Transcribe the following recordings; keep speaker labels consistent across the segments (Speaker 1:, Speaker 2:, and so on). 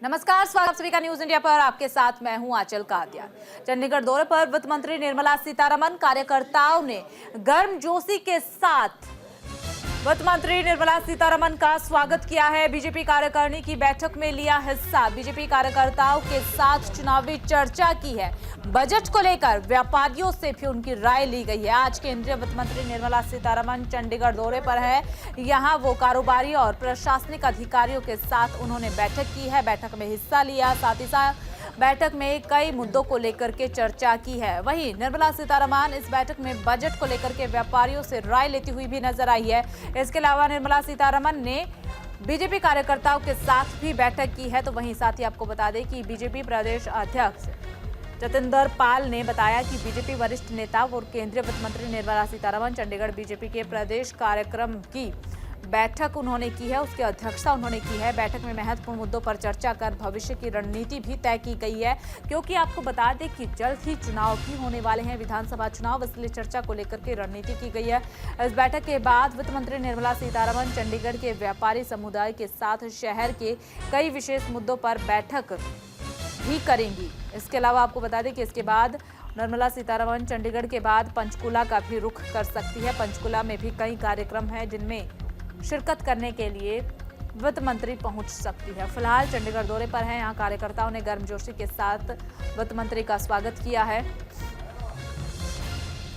Speaker 1: नमस्कार, स्वागत सभी का न्यूज इंडिया पर। आपके साथ मैं हूं आंचल कादिया। चंडीगढ़ दौरे पर वित्त मंत्री निर्मला सीतारमण, कार्यकर्ताओं ने गर्मजोशी के साथ वित्त मंत्री निर्मला सीतारमण का स्वागत किया है। बीजेपी कार्यकारिणी की बैठक में लिया हिस्सा। बीजेपी कार्यकर्ताओं के साथ चुनावी चर्चा की है। बजट को लेकर व्यापारियों से भी उनकी राय ली गई है। आज केंद्रीय वित्त मंत्री निर्मला सीतारमण चंडीगढ़ दौरे पर है। यहां वो कारोबारी और प्रशासनिक अधिकारियों के साथ उन्होंने बैठक की है, बैठक में हिस्सा लिया। साथ ही साथ बैठक में कई मुद्दों को लेकर के चर्चा की है। वहीं निर्मला सीतारमण इस बैठक में बजट को लेकर के व्यापारियों से राय लेती हुई भी नजर आई है। इसके अलावा निर्मला सीतारमण ने बीजेपी कार्यकर्ताओं के साथ भी बैठक की है। तो वहीं साथ ही आपको बता दें कि बीजेपी प्रदेश अध्यक्ष जतिंदर पाल ने बताया कि बीजेपी वरिष्ठ नेता और केंद्रीय वित्त मंत्री निर्मला सीतारमण चंडीगढ़ बीजेपी के प्रदेश कार्यक्रम की बैठक उन्होंने की है, उसकी अध्यक्षता उन्होंने की है। बैठक में महत्वपूर्ण मुद्दों पर चर्चा कर भविष्य की रणनीति भी तय की गई है, क्योंकि आपको बता दें कि जल्द ही चुनाव भी होने वाले हैं, विधानसभा चुनाव, इसलिए चर्चा को लेकर के रणनीति की गई है। इस बैठक के बाद वित्त मंत्री निर्मला सीतारमण चंडीगढ़ के व्यापारी समुदाय के साथ शहर के कई विशेष मुद्दों पर बैठक भी करेंगी। इसके अलावा आपको बता दें कि इसके बाद निर्मला सीतारमण चंडीगढ़ के बाद पंचकुला का भी रुख कर सकती है। पंचकुला में भी कई कार्यक्रम हैं जिनमें शिरकत करने के लिए वित्त मंत्री पहुंच सकती है। फिलहाल चंडीगढ़ दौरे पर है। यहां कार्यकर्ताओं ने गर्मजोशी के साथ वित्त मंत्री का स्वागत किया है।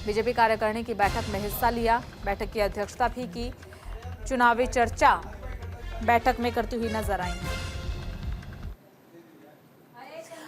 Speaker 1: बीजेपी कार्यकारिणी की बैठक में हिस्सा लिया, बैठक की अध्यक्षता भी की। चुनावी चर्चा बैठक में करती हुई नजर आई।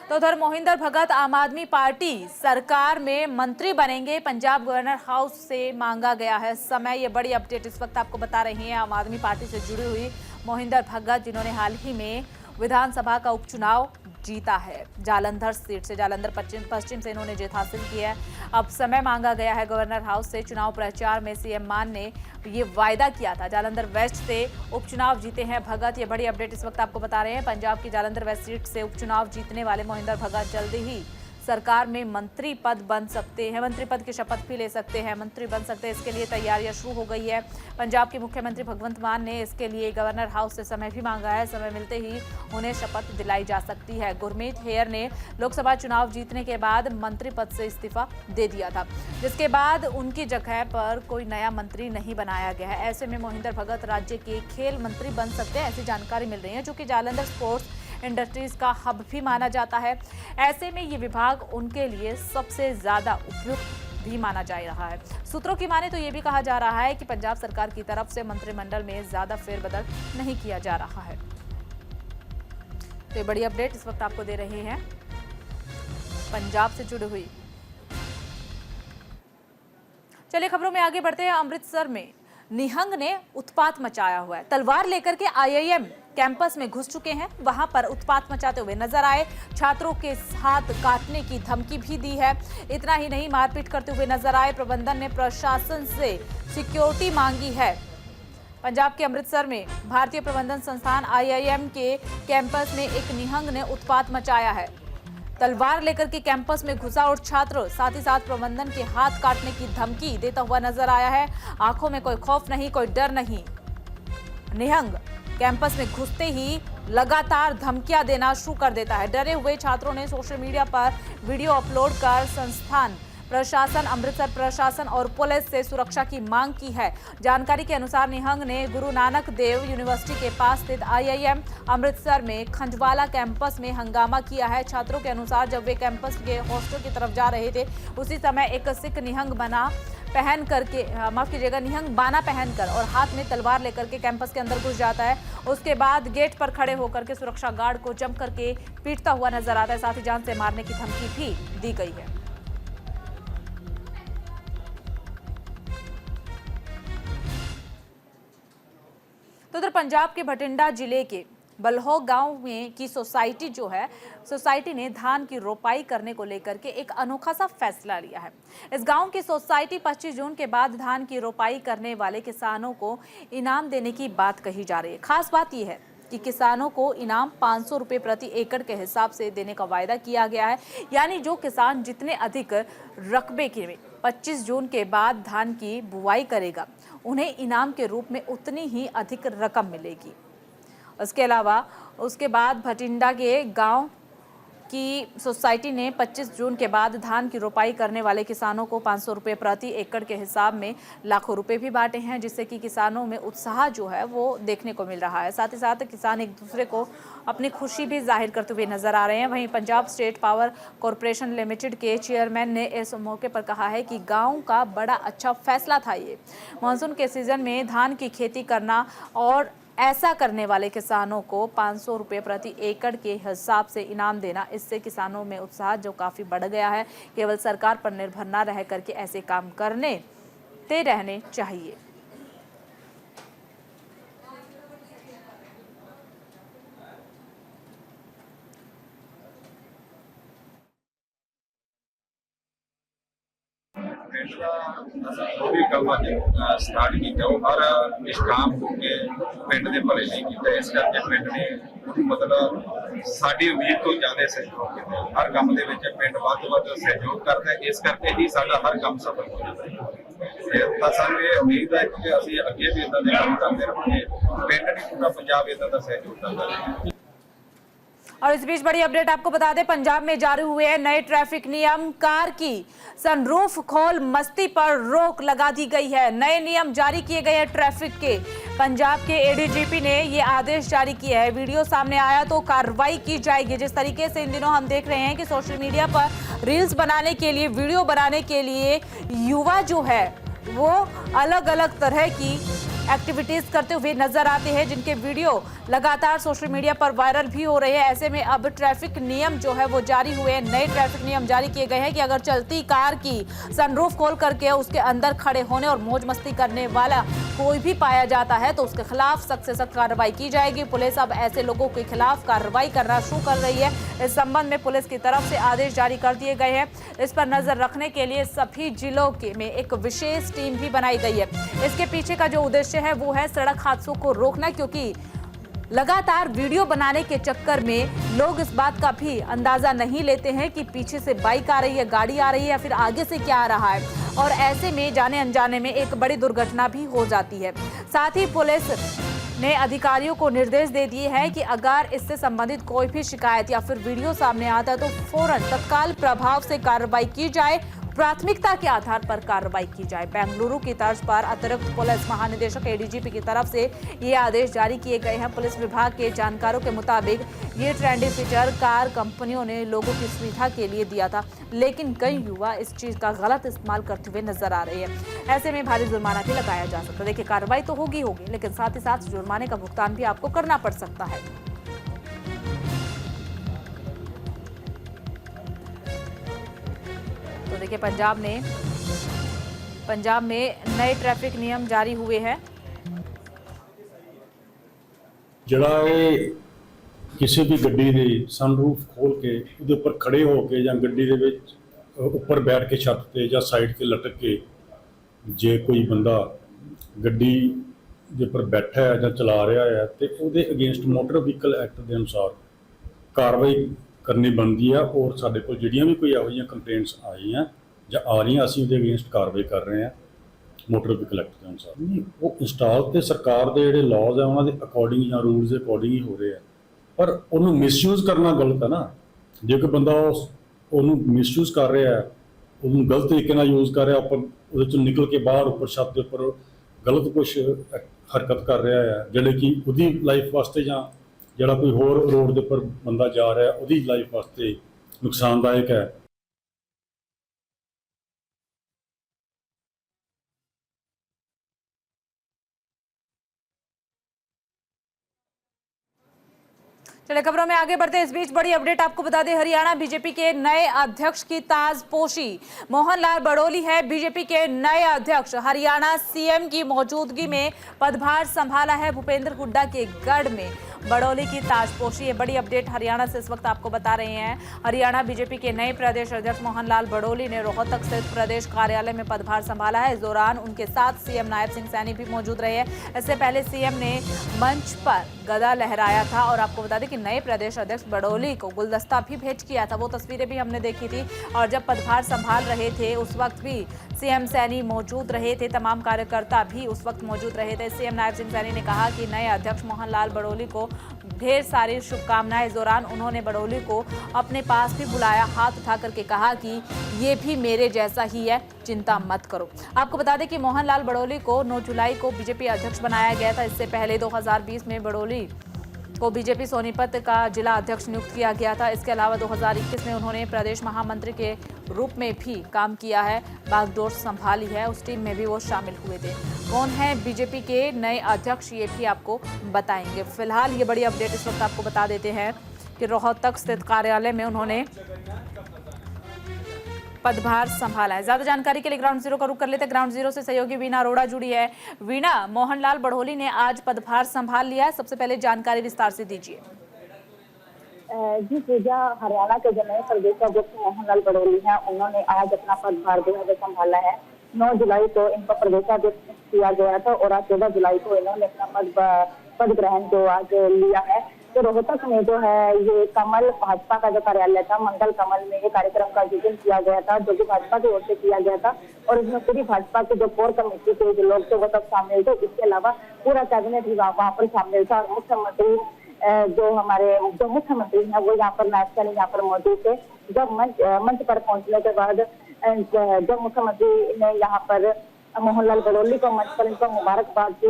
Speaker 1: तो उधर मोहिंदर भगत आम आदमी पार्टी सरकार में मंत्री बनेंगे, पंजाब गवर्नर हाउस से मांगा गया है समय। ये बड़ी अपडेट इस वक्त आपको बता रही हैं। आम आदमी पार्टी से जुड़ी हुई मोहिंदर भगत, जिन्होंने हाल ही में विधानसभा का उपचुनाव जीता है जालंधर सीट से, जालंधर पश्चिम से इन्होंने जीत हासिल की है। अब समय मांगा गया है गवर्नर हाउस से। चुनाव प्रचार में सीएम मान ने ये वायदा किया था। जालंधर वेस्ट से उपचुनाव जीते हैं भगत। ये बड़ी अपडेट इस वक्त आपको बता रहे हैं। पंजाब की जालंधर वेस्ट सीट से उपचुनाव जीतने वाले मोहिंदर भगत जल्दी ही सरकार में मंत्री पद बन सकते हैं, मंत्री पद की शपथ भी ले सकते हैं, मंत्री बन सकते हैं। इसके लिए तैयारियां शुरू हो गई है। पंजाब के मुख्यमंत्री भगवंत मान ने इसके लिए गवर्नर हाउस से समय भी मांगा है। समय मिलते ही उन्हें शपथ दिलाई जा सकती है। गुरमीत हेयर ने लोकसभा चुनाव जीतने के बाद मंत्री पद से इस्तीफा दे दिया था, जिसके बाद उनकी जगह पर कोई नया मंत्री नहीं बनाया गया है। ऐसे में मोहिंदर भगत राज्य के खेल मंत्री बन सकते हैं, ऐसी जानकारी मिल रही है, जो कि जालंधर स्पोर्ट्स इंडस्ट्रीज का हब भी माना जाता है। ऐसे में ये विभाग उनके लिए सबसे ज्यादा उपयुक्त भी माना जा रहा है। सूत्रों की माने तो ये भी कहा जा रहा है कि पंजाब सरकार की तरफ से मंत्रिमंडल में ज्यादा फेरबदल नहीं किया जा रहा है। तो ये बड़ी अपडेट इस वक्त आपको दे रहे हैं पंजाब से जुड़ी हुई। चलिए खबरों में आगे बढ़ते हैं। अमृतसर में निहंग ने उत्पात मचाया हुआ है। तलवार लेकर के आईआईएम कैंपस में घुस चुके हैं, वहां पर उत्पात मचाते हुए नजर आए। छात्रों के हाथ काटने की धमकी भी दी है। इतना ही नहीं, मारपीट करते हुए नजर आए। प्रबंधन ने प्रशासन से सिक्योरिटी मांगी है। पंजाब के अमृतसर में भारतीय प्रबंधन संस्थान आईआईएम के कैंपस में एक निहंग ने उत्पात मचाया है। तलवार लेकर के कैंपस में घुसा और छात्र साथ ही साथ प्रबंधन के हाथ काटने की धमकी देता हुआ नजर आया है। आंखों में कोई खौफ नहीं, कोई डर नहीं। निहंग कैंपस में घुसते ही लगातार धमकियां देना शुरू कर देता है। डरे हुए छात्रों ने सोशल मीडिया पर वीडियो अपलोड कर संस्थान प्रशासन, अमृतसर प्रशासन और पुलिस से सुरक्षा की मांग की है। जानकारी के अनुसार निहंग ने गुरु नानक देव यूनिवर्सिटी के पास स्थित आईआईएम अमृतसर में खंजवाला कैंपस में हंगामा किया है। छात्रों के अनुसार जब वे कैंपस के हॉस्टल की तरफ जा रहे थे, उसी समय एक सिख निहंग बाना पहनकर और हाथ में तलवार लेकर के कैंपस के अंदर घुस जाता है। उसके बाद गेट पर खड़े होकर के सुरक्षा गार्ड को जम करके पीटता हुआ नजर आता है। साथ ही जान से मारने की धमकी भी दी गई है। तो उधर पंजाब के भटिंडा जिले के बलहो गांव में की सोसाइटी जो है, सोसाइटी ने धान की रोपाई करने को लेकर के एक अनोखा सा फैसला लिया है। इस गांव की सोसाइटी 25 जून के बाद धान की रोपाई करने वाले किसानों को इनाम देने की बात कही जा रही है। खास बात यह है कि किसानों को इनाम 500 रुपए प्रति एकड़ के हिसाब से देने का वायदा किया गया है। यानी जो किसान जितने अधिक रकबे के 25 जून के बाद धान की बुआई करेगा, उन्हें इनाम के रूप में उतनी ही अधिक रकम मिलेगी। उसके अलावा उसके बाद भटिंडा के गांव की सोसाइटी ने 25 जून के बाद धान की रोपाई करने वाले किसानों को 500 रुपये प्रति एकड़ के हिसाब में लाखों रुपए भी बांटे हैं, जिससे कि किसानों में उत्साह जो है वो देखने को मिल रहा है। साथ ही साथ किसान एक दूसरे को अपनी खुशी भी जाहिर करते हुए नजर आ रहे हैं। वहीं Punjab state power corporation limited के चेयरमैन ने इस मौके पर कहा है कि गाँव का बड़ा अच्छा फैसला था ये। मानसून के सीजन में धान की खेती करना और ऐसा करने वाले किसानों को 500 रुपये प्रति एकड़ के हिसाब से इनाम देना, इससे किसानों में उत्साह जो काफ़ी बढ़ गया है। केवल सरकार पर निर्भर न रह करके ऐसे काम करते रहने चाहिए।
Speaker 2: जो भी काम स्टार्ट किया वो हर निष्काम होकर पिंड के भले नहीं किया। इस करके पिंड ने मतलब साडी उम्मीद तो ज़्यादा सहयोग किया। हर काम के पिंड वध तो वध सहयोग करता है, इस करके ही साडा हर काम सफल हो जाता है। तो सानू ये उम्मीद है कि असीं अगे भी इदां दे काम करते रहांगे। पिंड नहीं पूरा पंजाब इदां दा सहयोग करता रहेगा।
Speaker 1: और इस बीच बड़ी अपडेट आपको बता दें, पंजाब में जारी हुए नए ट्रैफिक नियम। कार की सनरूफ खोल मस्ती पर रोक लगा दी गई है। नए नियम जारी किए गए हैं ट्रैफिक के। पंजाब के एडीजीपी ने ये आदेश जारी किया है। वीडियो सामने आया तो कार्रवाई की जाएगी। जिस तरीके से इन दिनों हम देख रहे हैं कि सोशल मीडिया पर रील्स बनाने के लिए, वीडियो बनाने के लिए युवा जो है वो अलग अलग तरह की एक्टिविटीज करते हुए नजर आते हैं, जिनके वीडियो लगातार सोशल मीडिया पर वायरल भी हो रहे हैं। ऐसे में अब ट्रैफिक नियम जो है वो जारी हुए हैं। नए ट्रैफिक नियम जारी किए गए हैं कि अगर चलती कार की सनरूफ खोल करके उसके अंदर खड़े होने और मौज मस्ती करने वाला कोई भी पाया जाता है तो उसके खिलाफ सख्त से सख्त कार्रवाई की जाएगी। पुलिस अब ऐसे लोगों के खिलाफ कार्रवाई करना शुरू कर रही है। इस संबंध में पुलिस की तरफ से आदेश जारी कर दिए गए हैं। इस पर नजर रखने के लिए सभी जिलों में एक विशेष टीम भी बनाई गई है। इसके पीछे का जो उद्देश्य है वो है सड़क हादसों को रोकना, क्योंकि लगातार वीडियो बनाने के चक्कर में लोग इस बात का भी अंदाजा नहीं लेते हैं कि पीछे से बाइक आ रही है, गाड़ी आ रही है या फिर आगे से क्या आ रहा है, और ऐसे में जाने अनजाने में एक बड़ी दुर्घटना भी हो जाती है। साथ ही पुलिस ने अधिकारियों को निर्देश दे दिए हैं कि अगर इससे संबंधित कोई भी शिकायत या फिर वीडियो सामने आता है तो फौरन तत्काल प्रभाव से कार्रवाई की जाए, प्राथमिकता के आधार पर कार्रवाई की जाए। बेंगलुरु की तर्ज पर अतिरिक्त पुलिस महानिदेशक एडीजीपी की तरफ से ये आदेश जारी किए गए हैं। पुलिस विभाग के जानकारों के मुताबिक ये ट्रेंडी फीचर कार कंपनियों ने लोगों की सुविधा के लिए दिया था, लेकिन कई युवा इस चीज का गलत इस्तेमाल करते हुए नजर आ रहे हैं। ऐसे में भारी जुर्माना भी लगाया जा सकता है। देखिए, कार्रवाई तो होगी, लेकिन साथ ही साथ जुर्माने का भुगतान भी आपको करना पड़ सकता है। तो देखिए, पंजाब में नए ट्रैफिक नियम जारी हुए हैं।
Speaker 3: ਜਿਹੜਾ ਇਹ ਕਿਸੇ ਵੀ ਗੱਡੀ ਦੀ ਸਨਰੂਫ ਖੋਲ ਕੇ ਉਹਦੇ ਉੱਪਰ ਖੜੇ ਹੋ ਕੇ ਜਾਂ ਗੱਡੀ ਦੇ ਵਿੱਚ ਉੱਪਰ ਬੈਠ ਕੇ ਛੱਤ ਤੇ ਜਾਂ ਸਾਈਡ ਤੇ ਲਟਕ ਕੇ ਜੇ ਕੋਈ ਬੰਦਾ ਗੱਡੀ ਦੇ ਉੱਪਰ ਬੈਠਾ ਹੈ ਜਾਂ ਚਲਾ ਰਿਹਾ ਹੈ ਤੇ ਉਹਦੇ ਅਗੇਂਸਟ ਮੋਟਰ ਵਹੀਕਲ ਐਕਟ ਦੇ ਅਨੁਸਾਰ ਕਾਰਵਾਈ ਕਰਨੀ ਬਣਦੀ ਆ। ਔਰ ਸਾਡੇ ਕੋਲ ਜਿਹੜੀਆਂ ਵੀ ਕੋਈ ਇਹੋ ਜਿਹੀਆਂ ਕੰਪਲੇਂਟਸ ਆਈਆਂ ਜਾਂ ਆ ਰਹੀਆਂ, ਅਸੀਂ ਉਹਦੇ ਅਗੇਂਸਟ ਕਾਰਵਾਈ ਕਰ ਰਹੇ ਹਾਂ ਮੋਟਰ ਵਹੀਕਲ ਐਕਟ ਦੇ ਅਨੁਸਾਰ। ਨਹੀਂ, ਉਹ ਇੰਸਟਾਲ ਤੇ ਸਰਕਾਰ ਦੇ ਜਿਹੜੇ ਲਾਜ਼ ਆ ਉਹਨਾਂ ਦੇ ਅਕੋਰਡਿੰਗ ਜਾਂ ਰੂਲਸ ਦੇ ਅਕੋਰਡਿੰਗ ਹੀ ਹੋ ਰਹੇ ਆ, ਪਰ ਉਹਨੂੰ ਮਿਸਯੂਜ਼ ਕਰਨਾ ਗਲਤ ਹੈ ਨਾ। ਜੇ ਕੋਈ ਬੰਦਾ ਉਹਨੂੰ ਮਿਸਯੂਜ਼ ਕਰ ਰਿਹਾ, ਉਹਨੂੰ ਗਲਤ ਤਰੀਕੇ ਨਾਲ ਯੂਜ਼ ਕਰ ਰਿਹਾ, ਉੱਪਰ ਉਹਦੇ 'ਚੋਂ ਨਿਕਲ ਕੇ ਬਾਹਰ ਉੱਪਰ ਛੱਤ ਦੇ ਉੱਪਰ ਗਲਤ ਕੁਛ ਹਰਕਤ ਕਰ ਰਿਹਾ ਹੈ, ਜਿਹੜੇ ਕਿ ਉਹਦੀ ਲਾਈਫ ਵਾਸਤੇ ਜਾਂ ਜਿਹੜਾ ਕੋਈ ਹੋਰ ਰੋਡ ਦੇ ਉੱਪਰ ਬੰਦਾ ਜਾ ਰਿਹਾ ਉਹਦੀ ਲਾਈਫ ਵਾਸਤੇ ਨੁਕਸਾਨਦਾਇਕ ਹੈ।
Speaker 1: चलिए खबरों में आगे बढ़ते हैं। इस बीच बड़ी अपडेट आपको बता दें, हरियाणा बीजेपी के नए अध्यक्ष की ताजपोशी मोहन लाल बड़ोली है। बीजेपी के नए अध्यक्ष हरियाणा सीएम की मौजूदगी में पदभार संभाला है। भूपेंद्र हुड्डा के गढ़ में बड़ोली की ताजपोशी है। बड़ी अपडेट हरियाणा से इस वक्त आपको बता रहे हैं। हरियाणा बीजेपी के नए प्रदेश अध्यक्ष मोहन लाल बड़ोली ने रोहतक स्थित प्रदेश कार्यालय में पदभार संभाला है। इस दौरान उनके साथ सीएम नायब सिंह सैनी भी मौजूद रहे हैं। इससे पहले सीएम ने मंच पर गदा लहराया था और आपको बता दें कि नए प्रदेश अध्यक्ष बड़ोली को गुलदस्ता भी भेंट किया था। वो तस्वीरें भी हमने देखी थी। और जब पदभार संभाल रहे थे उस वक्त भी सीएम सैनी मौजूद रहे थे, तमाम कार्यकर्ता भी उस वक्त मौजूद रहे थे। सीएम नायब सिंह सैनी ने कहा कि नए अध्यक्ष मोहन लाल बड़ोली को ढेर सारी शुभकामनाएं। इस दौरान उन्होंने बड़ोली को अपने पास भी बुलाया, हाथ उठा करके कहा कि ये भी मेरे जैसा ही है, चिंता मत करो। आपको बता दें कि मोहनलाल बड़ोली को 9 जुलाई को बीजेपी अध्यक्ष बनाया गया था। इससे पहले 2020 में बड़ोली को बीजेपी सोनीपत का जिला अध्यक्ष नियुक्त किया गया था। इसके अलावा 2021 में उन्होंने प्रदेश महामंत्री के रूप में भी काम किया है, बागडोर संभाली है, उस टीम में भी वो शामिल हुए थे। कौन है बीजेपी के नए अध्यक्ष, ये भी आपको बताएंगे। फिलहाल ये बड़ी अपडेट इस वक्त आपको बता देते हैं कि रोहतक स्थित कार्यालय में उन्होंने पदभार संभाला है। ज्यादा जानकारी के लिए ग्राउंड जीरो का रुख कर लेते हैं। ग्राउंड जीरो से सहयोगी वीणा अरोड़ा जुड़ी है। वीणा, मोहनलाल बड़ोली ने आज पदभार संभाल लिया है, सबसे पहले जानकारी विस्तार से दीजिए।
Speaker 4: जी पूजा, हरियाणा के जो नए प्रदेशाध्यक्ष मोहनलाल बड़ोली हैं, उन्होंने आज अपना पदभार जो है संभाला है। 9 जुलाई को इनको प्रदेशाध्यक्ष किया गया था और आज 14 जुलाई को इन्होंने अपना पद ग्रहण जो आज लिया है। तो रोहतक में जो है ये कमल भाजपा का जो कार्यालय था, मंगल कमल में ये कार्यक्रम का आयोजन किया गया था, जो कि भाजपा की ओर से किया गया था। और इसमें पूरी भाजपा के जो कोर कमेटी के जो लोग थे वो सब शामिल थे। इसके अलावा पूरा कैबिनेट भी वहाँ पर शामिल था। और मुख्यमंत्री जो मुख्यमंत्री है वो यहाँ पर नायब सैनी यहाँ पर मौजूद थे। जब मंच पर पहुंचने के बाद जब मुख्यमंत्री ने यहाँ पर मोहनलाल बड़ोली को मंच पर इनको मुबारकबाद दी,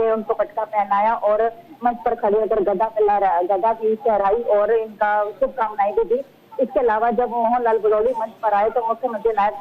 Speaker 4: उनको पटका पहनाया और मंच पर खड़े होकर गदा भी फहराई और इनका शुभकामनाएं भी दी। इसके अलावा जब मोहनलाल बड़ोली मंच पर आए तो मुख्यमंत्री नायब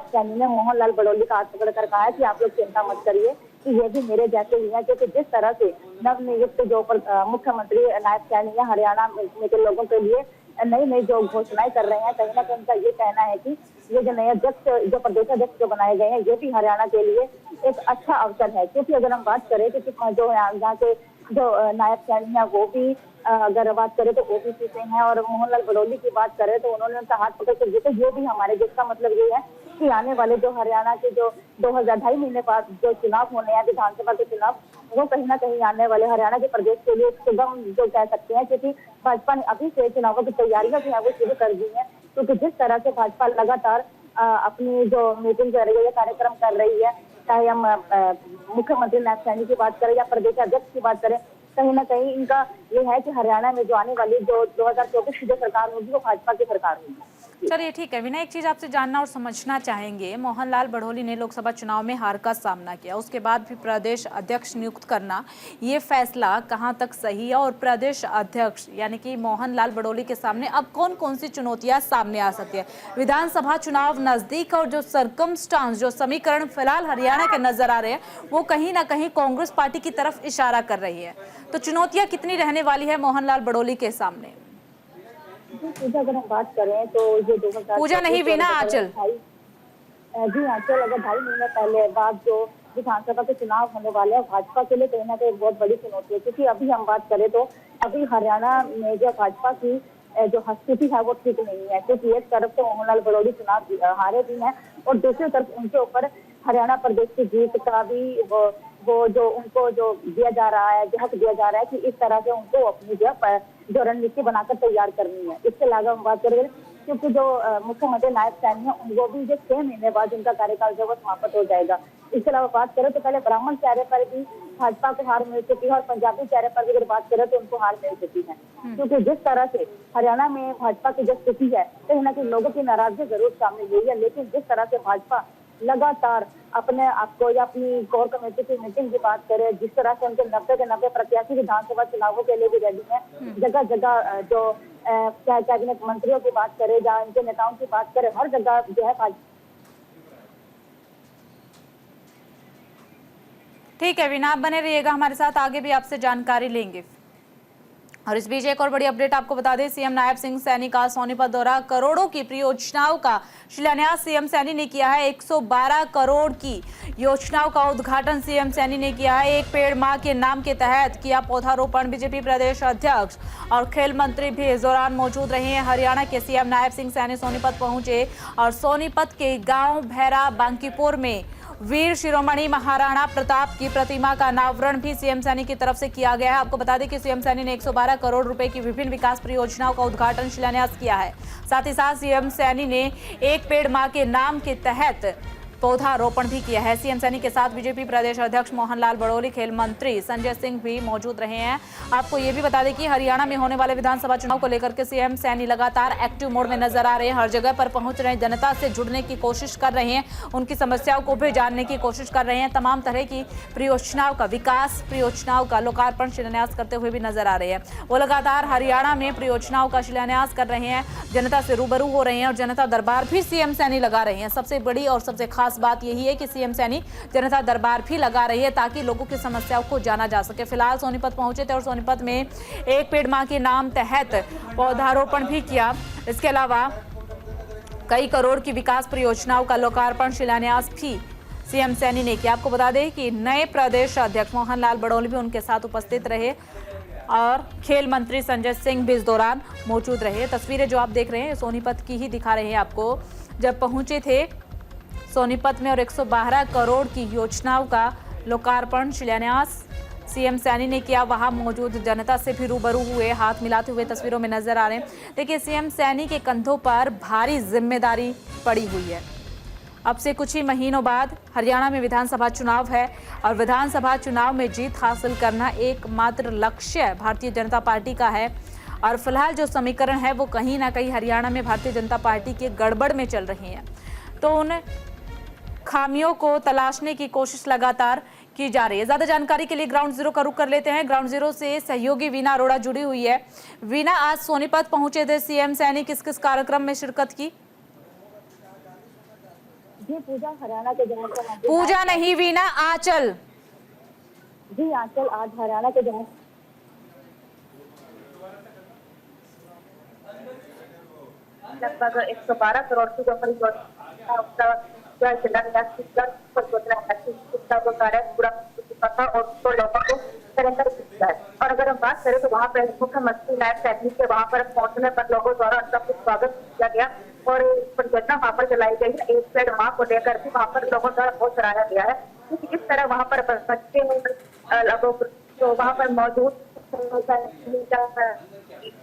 Speaker 4: सैनी ने मोहनलाल बड़ोली का हाथ पकड़कर कहा कि आप लोग चिंता मत करिए कि ये भी मेरे जैसे ही है, क्योंकि जिस तरह से नवनियुक्त जो मुख्यमंत्री नायब सैनी है हरियाणा के लोगों के लिए नई जो घोषणाएं कर रहे हैं, कहीं ना कहीं उनका ये कहना है कि ये जो नए अध्यक्ष जो प्रदेशाध्यक्ष जो बनाए गए हैं ये भी हरियाणा के लिए एक अच्छा अवसर है। क्योंकि अगर हम बात करें तो जो यहाँ के जो नायब सैनी है वो भी अगर बात करें तो ओबीसी से हैं, और मोहनलाल बड़ोली की बात करें तो उन्होंने उनका हाथ पकड़ कर दिया। तो ये भी हमारे, जिसका मतलब ये है कि आने वाले जो हरियाणा के जो 2.5 महीने बाद जो चुनाव होने हैं, विधानसभा के चुनाव, वो कहीं ना कहीं आने वाले हरियाणा के प्रदेश के लिए सुगम जो कह सकते हैं, क्योंकि भाजपा ने अभी से चुनावों की तैयारियां जो है वो शुरू कर दी है। क्योंकि जिस तरह से भाजपा लगातार अपनी जो मीटिंग कर रही है या कार्यक्रम कर रही है, चाहे हम मुख्यमंत्री नायब सैनी की बात करें या प्रदेश अध्यक्ष की बात करें, कहीं ना कहीं इनका ये है कि हरियाणा में जो आने वाली जो 2024 की जो सरकार होगी वो भाजपा की सरकार होगी।
Speaker 1: चलिए ठीक है विनय, एक चीज आपसे जानना और समझना चाहेंगे। मोहनलाल बड़ोली ने लोकसभा चुनाव में हार का सामना किया, उसके बाद भी प्रदेश अध्यक्ष नियुक्त करना, ये फैसला कहां तक सही है? और प्रदेश अध्यक्ष यानी कि मोहनलाल बड़ोली के सामने अब कौन कौन सी चुनौतियां सामने आ सकती है? विधानसभा चुनाव नजदीक और जो सर्कमस्टांस, जो समीकरण फिलहाल हरियाणा के नजर आ रहे हैं वो कहीं ना कहीं कांग्रेस पार्टी की तरफ इशारा कर रही है। तो चुनौतियां कितनी रहने वाली है मोहनलाल बड़ोली के सामने?
Speaker 4: पूजा, अगर हम बात करें तो ये 2000
Speaker 1: पूजा नहीं वीणा, आंचल।
Speaker 4: जी आंचल, अगर 2.5 महीने पहले बाद जो विधानसभा के चुनाव होने वाले हैं भाजपा के लिए कहीं ना कहीं बहुत बड़ी चुनौती है। क्योंकि अभी हम बात करें तो अभी हरियाणा में जो भाजपा की जो स्थिति है वो ठीक नहीं है। क्योंकि एक तरफ तो मोहनलाल बड़ोली चुनाव हारे भी हैं और दूसरी तरफ उनके ऊपर हरियाणा प्रदेश की जीत का भी वो जो उनको जो दिया जा रहा है, जो हक दिया जा रहा है कि इस तरह से उनको अपनी जो रणनीति बनाकर तैयार करनी है। इसके अलावा हम बात करें क्योंकि जो मुख्यमंत्री नायब सैनी है उनको भी जो 6 महीने बाद उनका कार्यकाल जो वो समाप्त हो जाएगा। इसके अलावा बात करें तो पहले ब्राह्मण चेहरे पर भी भाजपा को हार मिल चुकी है और पंजाबी चेहरे पर भी अगर बात करें तो उनको हार मिल चुकी है। क्योंकि जिस तरह से हरियाणा में भाजपा की जो स्थिति है, कहीं ना कहीं लोगों की नाराजगी जरूर शामिल हुई है, लेकिन जिस तरह से भाजपा लगातार अपने आपको या अपनी कोर कमेटी की मीटिंग की बात करें, जिस तरह से उनके 90 के 90 प्रत्याशी विधानसभा चुनावों के लिए भी रेडी है, जगह जगह जो कैबिनेट मंत्रियों की बात करें या इनके नेताओं की बात करें, हर जगह जो है।
Speaker 1: ठीक है वीणा, आप बने रहिएगा हमारे साथ, आगे भी आपसे जानकारी लेंगे। और इस बीच एक और बड़ी अपडेट आपको बता दें, सीएम नायब सिंह सैनी का सोनीपत दौरा, करोड़ों की परियोजनाओं का शिलान्यास सीएम सैनी ने किया है। 112 करोड़ की योजनाओं का उद्घाटन सीएम सैनी ने किया है। एक पेड़ मां के नाम के तहत किया पौधारोपण। बीजेपी प्रदेश अध्यक्ष और खेल मंत्री भी इस दौरान मौजूद रहे हैं। हरियाणा के सीएम नायब सिंह सैनी सोनीपत पहुंचे और सोनीपत के गाँव भैरा बांकीपुर में वीर शिरोमणि महाराणा प्रताप की प्रतिमा का अनावरण भी सीएम सैनी की तरफ से किया गया है। आपको बता दें कि सीएम सैनी ने 112 करोड़ रुपए की विभिन्न विकास परियोजनाओं का उद्घाटन शिलान्यास किया है। साथ ही साथ सीएम सैनी ने एक पेड़ मां के नाम के तहत पौधारोपण भी किया है। सीएम सैनी के साथ बीजेपी प्रदेश अध्यक्ष मोहनलाल बड़ोली, खेल मंत्री संजय सिंह भी मौजूद रहे हैं। आपको ये भी बता दें कि हरियाणा में होने वाले विधानसभा चुनाव को लेकर के सीएम सैनी लगातार एक्टिव मोड में नजर आ रहे हैं। हर जगह पर पहुंच रहे हैं, जनता से जुड़ने की कोशिश कर रहे हैं, उनकी समस्याओं को भी जानने की कोशिश कर रहे हैं। तमाम तरह की परियोजनाओं का विकास, परियोजनाओं का लोकार्पण, शिलान्यास करते हुए भी नजर आ रहे हैं। वो लगातार हरियाणा में परियोजनाओं का शिलान्यास कर रहे हैं, जनता से रूबरू हो रहे हैं और जनता दरबार भी सीएम सैनी लगा रहे हैं। सबसे बड़ी और सबसे खास बात यही है कि सीएम सैनी जनता दरबार भी लगा रही है ताकि लोगों की समस्याओं को जाना जा सके। फिलहाल सोनीपत पहुंचे थे और सोनीपत में एक पेड़ मां के नाम तहत पौधारोपण भी किया। इसके अलावा कई करोड़ की विकास परियोजनाओं का लोकार्पण, शिलान्यास भी सीएम सैनी ने किया। आपको बता दें कि नए प्रदेश अध्यक्ष मोहनलाल बड़ोली भी उनके साथ उपस्थित रहे और खेल मंत्री संजय सिंह भी इस दौरान मौजूद रहे। तस्वीरें जो आप देख रहे हैं सोनीपत की ही दिखा रहे हैं आपको। जब पहुंचे थे सोनीपत में और 112 करोड़ की योजनाओं का लोकार्पण, शिलान्यास सीएम सैनी ने किया। वहां मौजूद जनता से भी रूबरू हुए, हाथ मिलाते हुए तस्वीरों में नजर आ रहे हैं। देखिए, सीएम सैनी के कंधों पर भारी जिम्मेदारी पड़ी हुई है। अब से कुछ ही महीनों बाद हरियाणा में विधानसभा चुनाव है और विधानसभा चुनाव में जीत हासिल करना एकमात्र लक्ष्य भारतीय जनता पार्टी का है। और फिलहाल जो समीकरण है वो कहीं ना कहीं हरियाणा में भारतीय जनता पार्टी के गड़बड़ में चल रहे हैं, तो उन खामियों को तलाशने की कोशिश लगातार की जा रही है। ज्यादा जानकारी के लिए ग्राउंड जीरो का रुख कर लेते हैं। ग्राउंड जीरो से सहयोगी वीना अरोड़ा जुड़ी हुई है। वीना, आज सोनीपत पहुंचे थे सीएम सैनी, किस किस कार्यक्रम में शिरकत की?
Speaker 4: जी पूजा, हरियाणा के जनता,
Speaker 1: पूजा नहीं वीना, आंचल।
Speaker 4: जी आंचल, आज हरियाणा के जनता
Speaker 5: लगभग 112 करोड़ की जो परियोजना कार्य पूरा था और उसको लोगों को सरेंडर किया है। और अगर हम बात करें तो वहाँ पर मुख्यमंत्री नायब टेक्निक के वहाँ पर पहुंचने पर लोगों द्वारा उनका कुछ स्वागत किया गया और परियोजना वहाँ पर चलाई गई है। एक पेड़ वहाँ को लेकर भी वहाँ पर लोगों द्वारा बहुत सराहा गया है, क्योंकि इस तरह वहाँ पर बच्चे लोगों जो वहाँ पर मौजूद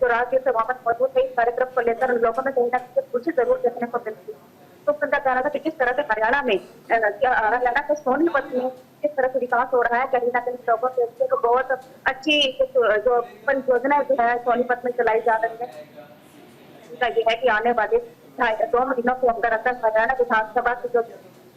Speaker 5: राज्य से वहाँ पर मौजूद है, इस कार्यक्रम को लेकर लोगों में कहीं ना कहीं खुशी जरूर देखने को मिलती है। तो उनका कहना था कि किस तरह से हरियाणा में हरियाणा के सोनीपत में किस तरह से विकास हो रहा है, कहीं ना कहीं लोगों के लिए तो बहुत अच्छी जो परियोजना जो है सोनीपत में चलाई जा रही है। उनका ये है कि आने वाले 2 महीनों के अंदर अंदर हरियाणा विधानसभा की जो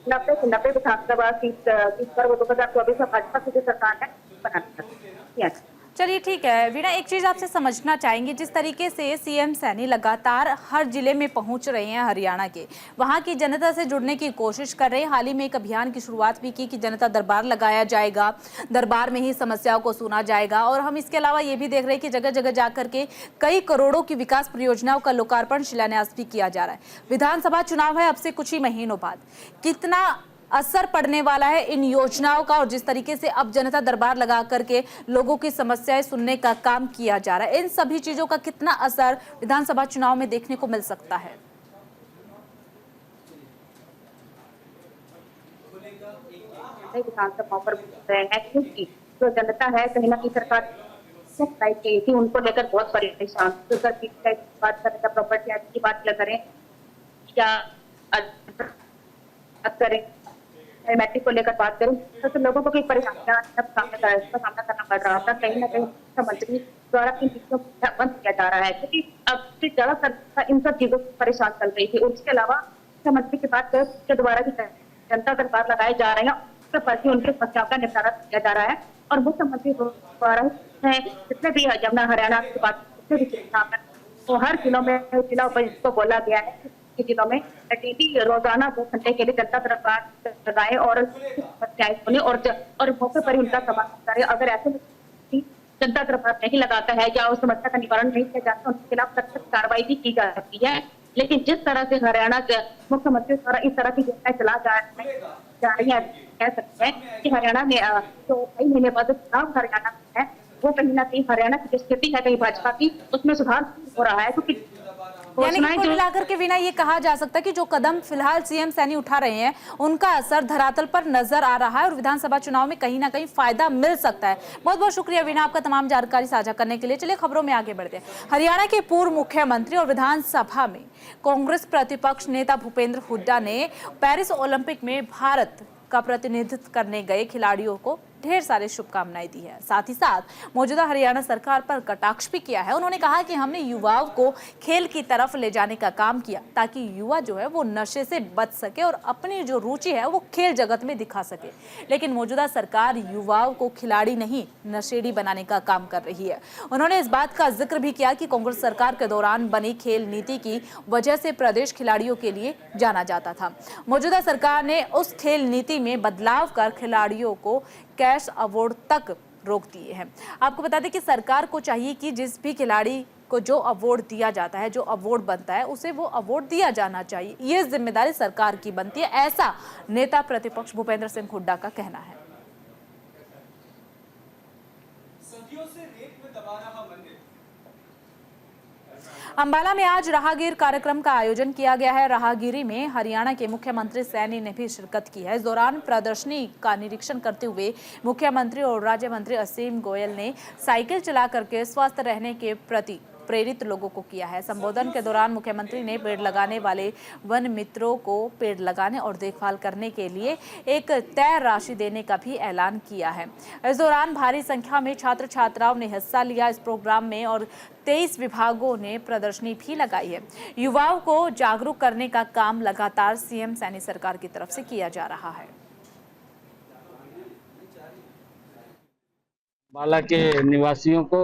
Speaker 5: 90 से 90 विधानसभा सीट पर वो 2024 में भाजपा की जो सरकार है बनानी है।
Speaker 1: चलिए ठीक है वीणा, एक चीज आपसे समझना चाहेंगे, जिस तरीके से सीएम सैनी लगातार हर जिले में पहुंच रहे हैं हरियाणा के, वहां की जनता से जुड़ने की कोशिश कर रहे हैं। हाल ही में एक अभियान की शुरुआत भी की कि जनता दरबार लगाया जाएगा, दरबार में ही समस्याओं को सुना जाएगा। और हम इसके अलावा ये भी देख रहे हैं कि जगह जगह जाकर के कई करोड़ों की विकास परियोजनाओं का लोकार्पण, शिलान्यास भी किया जा रहा है। विधानसभा चुनाव है अब से कुछ ही महीनों बाद, कितना असर पड़ने वाला है इन योजनाओं का और जिस तरीके से अब जनता दरबार लगा करके लोगों की समस्याएं सुनने का काम किया जा रहा है, इन सभी चीजों का कितना असर विधानसभा चुनाव में देखने को मिल सकता है?
Speaker 5: विधानसभा पर रहे हैं क्योंकि जो जनता है कहीं ना कहीं सरकार थी उनको लेकर बहुत परेशान। तो सर की बात करें, प्रॉपर्टी एक्ट की बात करें, क्या करें, मैट्रिक को लेकर बात करूं तो लोगों को कई परेशानियां सामना करना पड़ रहा था। कहीं ना कहीं मुख्यमंत्री द्वारा इन चीजों को बंद किया जा रहा है, क्योंकि अब से ज्यादा सरकार इन सब चीजों से परेशान चल रही थी। उसके अलावा मुख्यमंत्री की बात करें के द्वारा जनता दरबार लगाए जा रहे हैं, उसके प्रति उनके समस्याओं का निपटारा किया जा रहा है। और मुख्यमंत्री द्वारा जितने भी जमुना हरियाणा की बात तो हर जिलों में जिला उपायुक्त को बोला गया है कि जिलों में रोजाना 2 घंटे के लिए जनता दरबार लगाए और सुने और मौके पर ही उनका समाधान करे। अगर ऐसे जनता दरबार नहीं लगाता है या उस समस्या का निवारण नहीं किया जाता, उनके खिलाफ सख्त कार्रवाई भी की जा सकती है। लेकिन जिस तरह से हरियाणा के मुख्यमंत्री द्वारा इस तरह की योजनाएं चला जा रही है, कह सकते हैं कि हरियाणा में जो कई महीने बाद चुनाव हरियाणा में है, वो कहीं ना कहीं हरियाणा की जो स्थिति है कहीं भाजपा की, उसमें सुधार हो रहा है। क्योंकि
Speaker 1: यानी कि
Speaker 5: घोषणाएं
Speaker 1: कुल
Speaker 5: जो
Speaker 1: मिलाकर के बिना ये कहा जा सकता है कि जो कदम फिलहाल सीएम सैनी उठा रहे हैं उनका असर धरातल पर नजर आ रहा है और विधानसभा चुनाव में कहीं ना कहीं फायदा मिल सकता है। बहुत बहुत शुक्रिया वीना आपका तमाम जानकारी साझा करने के लिए। चलिए खबरों में आगे बढ़ते हैं। हरियाणा के पूर्व मुख्यमंत्री और विधानसभा में कांग्रेस प्रतिपक्ष नेता भूपेंद्र हुड्डा ने पेरिस ओलंपिक में भारत का प्रतिनिधित्व करने गए खिलाड़ियों को ढेर सारी शुभकामनाएं दी है। साथ ही साथ मौजूदा हरियाणा सरकार पर कटाक्ष भी किया है। उन्होंने कहा कि हमने युवाओं को खेल की तरफ ले जाने का काम किया ताकि युवा जो है वो नशे से बच सके और अपनी जो रुचि है वो खेल जगत में दिखा सके। लेकिन मौजूदा सरकार युवाओं को खिलाड़ी नहीं नशेड़ी बनाने का काम कर रही है। उन्होंने इस बात का जिक्र भी किया कि कांग्रेस सरकार के दौरान बनी खेल नीति की वजह से प्रदेश खिलाड़ियों के लिए जाना जाता था। मौजूदा सरकार ने उस खेल नीति में बदलाव कर खिलाड़ियों को कैश अवार्ड तक रोक दिए हैं। आपको बता दें कि सरकार को चाहिए कि जिस भी खिलाड़ी को जो अवार्ड दिया जाता है, जो अवार्ड बनता है, उसे वो अवार्ड दिया जाना चाहिए। ये जिम्मेदारी सरकार की बनती है, ऐसा नेता प्रतिपक्ष भूपेंद्र सिंह हुड्डा का कहना है।
Speaker 6: सदियों से रेत में दबा रहा मंदिर।
Speaker 1: अंबाला में आज राहगीर कार्यक्रम का आयोजन किया गया है। राहगीरी में हरियाणा के मुख्यमंत्री सैनी ने भी शिरकत की है। इस दौरान प्रदर्शनी का निरीक्षण करते हुए मुख्यमंत्री और राज्य मंत्री असीम गोयल ने साइकिल चला करके स्वस्थ रहने के प्रति प्रेरित लोगों को किया है। संबोधन के दौरान मुख्यमंत्री ने पेड़ लगाने वाले वन मित्रों को पेड़ लगाने और देखभाल करने के लिए एक तय राशि देने का भी ऐलान किया है। इस दौरान भारी संख्या में छात्र छात्राओं ने हिस्सा लिया इस प्रोग्राम में और 23 विभागों ने प्रदर्शनी भी लगाई है। युवाओं को जागरूक करने का काम लगातार सीएम सैनी सरकार की तरफ से किया जा रहा है।
Speaker 7: अंबाला के निवासियों को,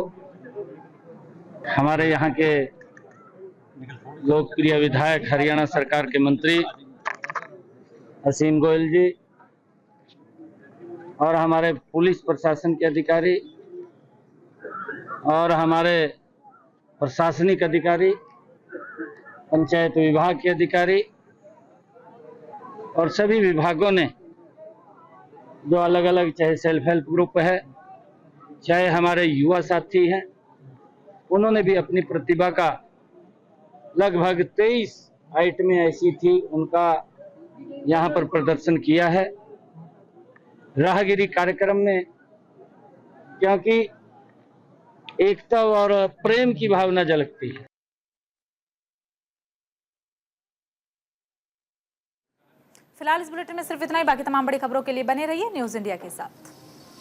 Speaker 7: हमारे यहाँ के लोकप्रिय विधायक, हरियाणा सरकार के मंत्री असीम गोयल जी और हमारे पुलिस प्रशासन के अधिकारी और हमारे प्रशासनिक अधिकारी, पंचायत विभाग के अधिकारी और सभी विभागों ने जो अलग अलग, चाहे सेल्फ हेल्प ग्रुप है, चाहे हमारे युवा साथी हैं, उन्होंने भी अपनी प्रतिभा का लगभग 23 आइटमें ऐसी थी, उनका यहाँ पर प्रदर्शन किया है राहगिरी कार्यक्रम में, क्योंकि एकता और प्रेम की भावना झलकती है।
Speaker 1: फिलहाल इस बुलेटिन में सिर्फ इतना ही। बाकी तमाम बड़ी खबरों के लिए बने रहिए न्यूज़ इंडिया के साथ।